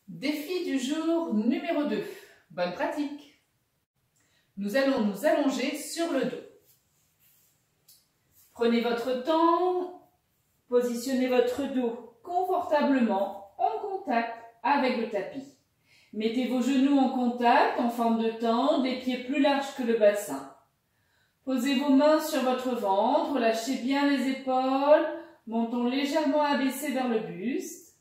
Défi du jour numéro 2. Bonne pratique. Nous allons nous allonger sur le dos. Prenez votre temps, positionnez votre dos confortablement en contact avec le tapis. Mettez vos genoux en contact en forme de tente, les pieds plus larges que le bassin. Posez vos mains sur votre ventre, relâchez bien les épaules, montons légèrement abaissé vers le buste.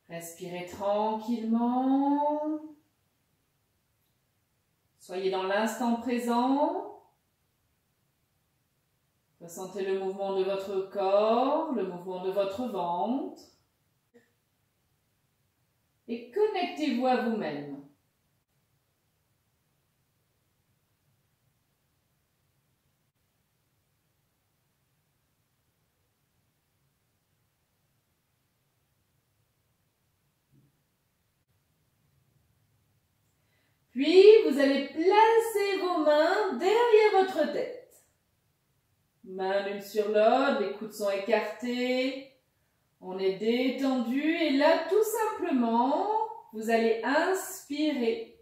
Respirez tranquillement. Soyez dans l'instant présent. Ressentez le mouvement de votre corps, le mouvement de votre ventre. Et connectez-vous à vous-même. Puis, vous allez placer vos mains derrière votre tête. Mains l'une sur l'autre, les coudes sont écartés. On est détendu et là, tout simplement, vous allez inspirer.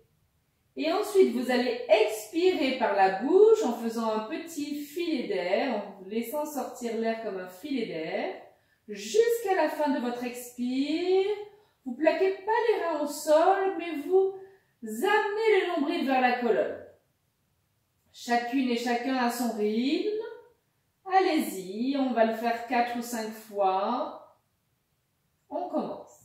Et ensuite, vous allez expirer par la bouche en faisant un petit filet d'air, en vous laissant sortir l'air comme un filet d'air. Jusqu'à la fin de votre expire, vous plaquez pas les reins au sol, mais vous amenez le nombril vers la colonne. Chacune et chacun à son rythme. Allez-y, on va le faire 4 ou 5 fois. On commence.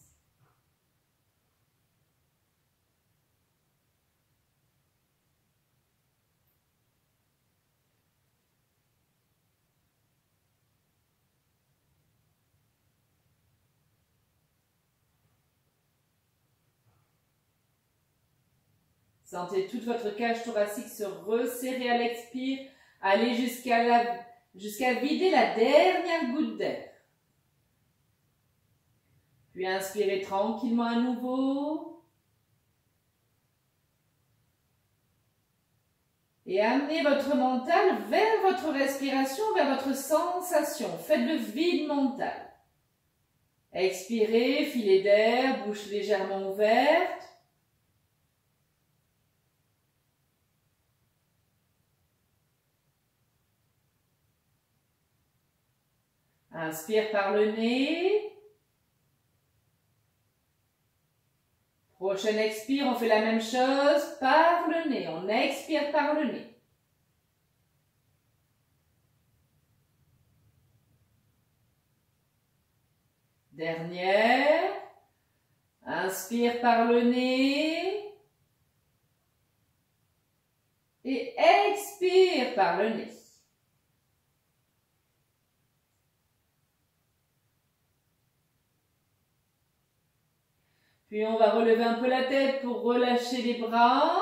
Sentez toute votre cage thoracique se resserrer à l'expire. Allez jusqu'à vider la dernière goutte d'air. Puis inspirez tranquillement à nouveau. Et amenez votre mental vers votre respiration, vers votre sensation. Faites le vide mental. Expirez, filet d'air, bouche légèrement ouverte. Inspire par le nez. Prochaine expire, on fait la même chose par le nez. On expire par le nez. Dernière. Inspire par le nez. Et expire par le nez. Puis on va relever un peu la tête pour relâcher les bras,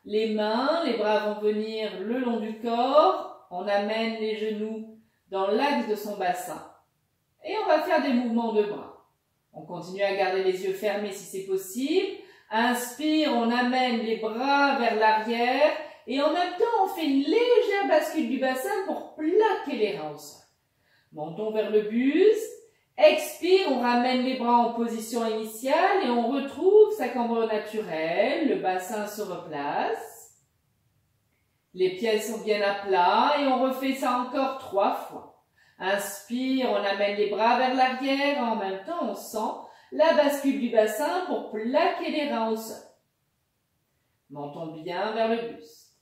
les mains. Les bras vont venir le long du corps. On amène les genoux dans l'axe de son bassin. Et on va faire des mouvements de bras. On continue à garder les yeux fermés si c'est possible. Inspire, on amène les bras vers l'arrière. Et en même temps, on fait une légère bascule du bassin pour plaquer les reins au sol. Montons vers le buste. Expire, on ramène les bras en position initiale et on retrouve sa cambre naturelle. Le bassin se replace. Les pieds sont bien à plat et on refait ça encore 3 fois. Inspire, on amène les bras vers l'arrière. En même temps, on sent la bascule du bassin pour plaquer les reins au sol. Montons bien vers le buste.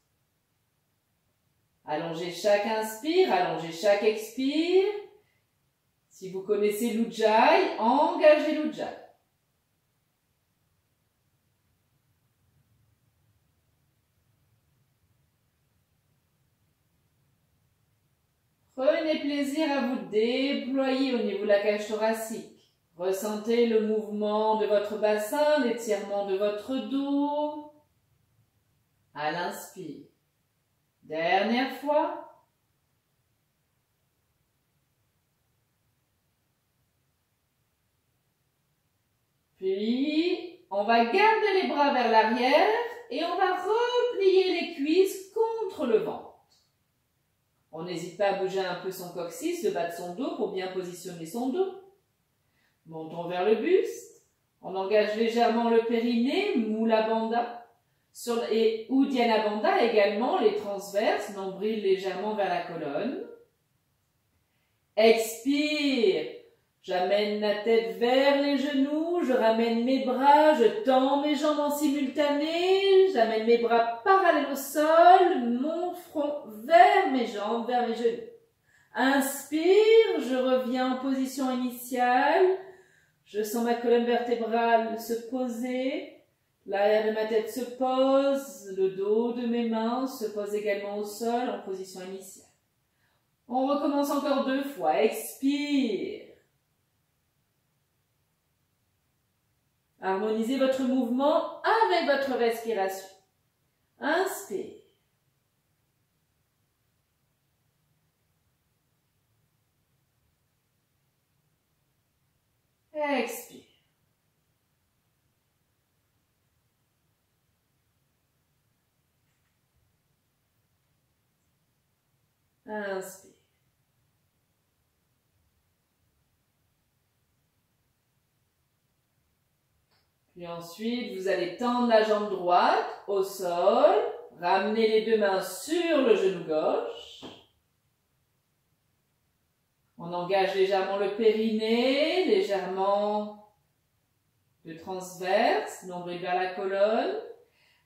Allongez chaque inspire, allongez chaque expire. Si vous connaissez l'Ujjayi, engagez l'Ujjayi. Prenez plaisir à vous déployer au niveau de la cage thoracique. Ressentez le mouvement de votre bassin, l'étirement de votre dos. À l'inspire. Dernière fois. Puis, on va garder les bras vers l'arrière et on va replier les cuisses contre le ventre. On n'hésite pas à bouger un peu son coccyx, le bas de son dos pour bien positionner son dos. Montons vers le buste. On engage légèrement le périnée, Mula Bandha. Et Uddiyana Bandha également, les transverses, nombril légèrement vers la colonne. Expire. J'amène la tête vers les genoux, je ramène mes bras, je tends mes jambes en simultané, j'amène mes bras parallèles au sol, mon front vers mes jambes, vers mes genoux. Inspire, je reviens en position initiale, je sens ma colonne vertébrale se poser, l'arrière de ma tête se pose, le dos de mes mains se pose également au sol en position initiale. On recommence encore 2 fois, expire. Harmonisez votre mouvement avec votre respiration. Inspire. Expire. Inspire. Puis ensuite, vous allez tendre la jambe droite au sol, ramener les 2 mains sur le genou gauche. On engage légèrement le périnée, légèrement le transverse, nombril vers la colonne.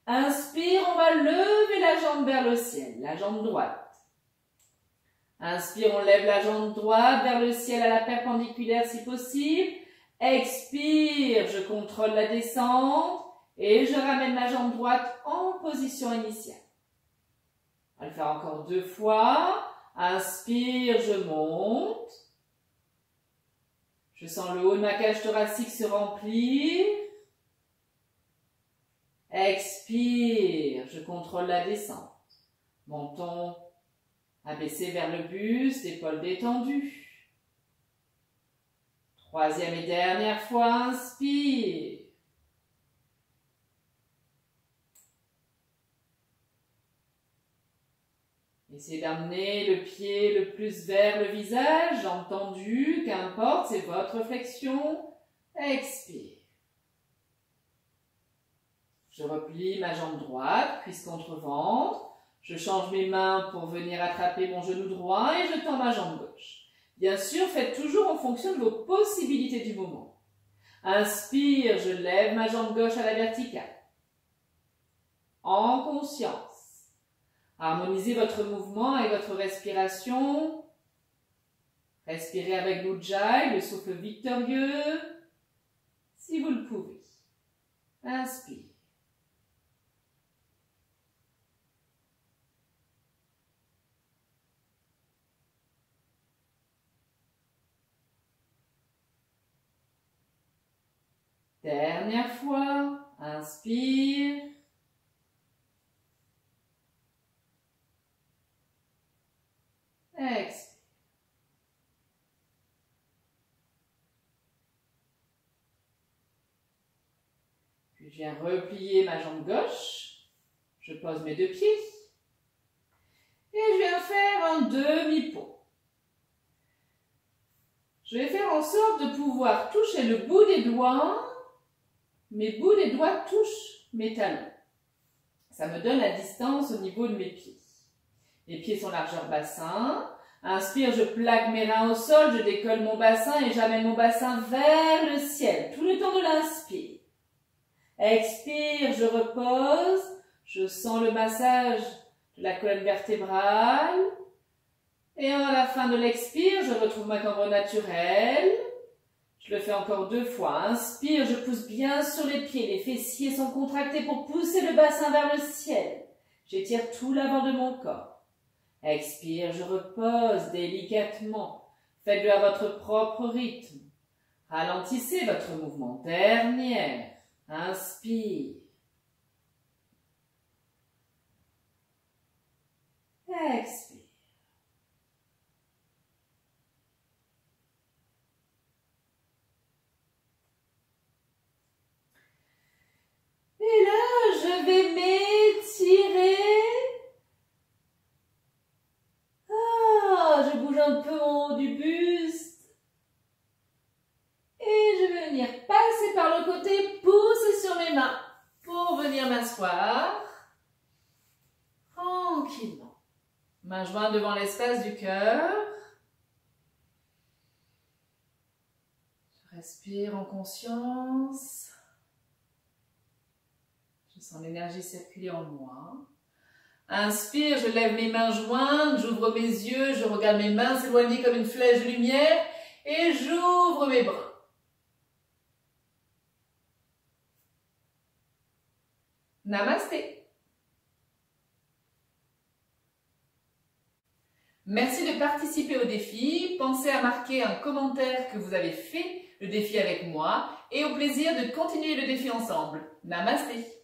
Inspire, on va lever la jambe vers le ciel, la jambe droite. Inspire, on lève la jambe droite vers le ciel à la perpendiculaire si possible. Expire, je contrôle la descente et je ramène ma jambe droite en position initiale. On va le faire encore 2 fois. Inspire, je monte. Je sens le haut de ma cage thoracique se remplir. Expire, je contrôle la descente. Menton abaissé vers le buste, épaules détendues. 3e et dernière fois, inspire. Essayez d'amener le pied le plus vers le visage, jambes tendues, qu'importe, c'est votre flexion. Expire. Je replie ma jambe droite, cuisse contre ventre. Je change mes mains pour venir attraper mon genou droit et je tends ma jambe gauche. Bien sûr, faites toujours en fonction de vos possibilités du moment. Inspire, je lève ma jambe gauche à la verticale. En conscience. Harmonisez votre mouvement et votre respiration. Respirez avec l'Ujjayi, le souffle victorieux, si vous le pouvez. Inspire. Dernière fois, inspire. Expire. Puis je viens replier ma jambe gauche. Je pose mes 2 pieds. Et je viens faire un demi-pont. Je vais faire en sorte de pouvoir toucher le bout des doigts. Mes bouts des doigts touchent mes talons. Ça me donne la distance au niveau de mes pieds. Les pieds sont largeur bassin. Inspire, je plaque mes reins au sol, je décolle mon bassin et j'amène mon bassin vers le ciel, tout le temps de l'inspire. Expire, je repose, je sens le massage de la colonne vertébrale. Et à la fin de l'expire, je retrouve ma cambre naturelle. Je le fais encore 2 fois. Inspire, je pousse bien sur les pieds. Les fessiers sont contractés pour pousser le bassin vers le ciel. J'étire tout l'avant de mon corps. Expire, je repose délicatement. Faites-le à votre propre rythme. Ralentissez votre mouvement. Dernière. Inspire. Expire. Et là, je vais m'étirer. Je bouge un peu en haut du buste. Et je vais venir passer par le côté Main jointe devant l'espace du cœur. Je respire en conscience. Je sens l'énergie circuler en moi. Inspire, je lève mes mains jointes, j'ouvre mes yeux, je regarde mes mains s'éloigner comme une flèche de lumière et j'ouvre mes bras. Namasté. Merci de participer au défi. Pensez à marquer un commentaire que vous avez fait le défi avec moi et au plaisir de continuer le défi ensemble. Namasté.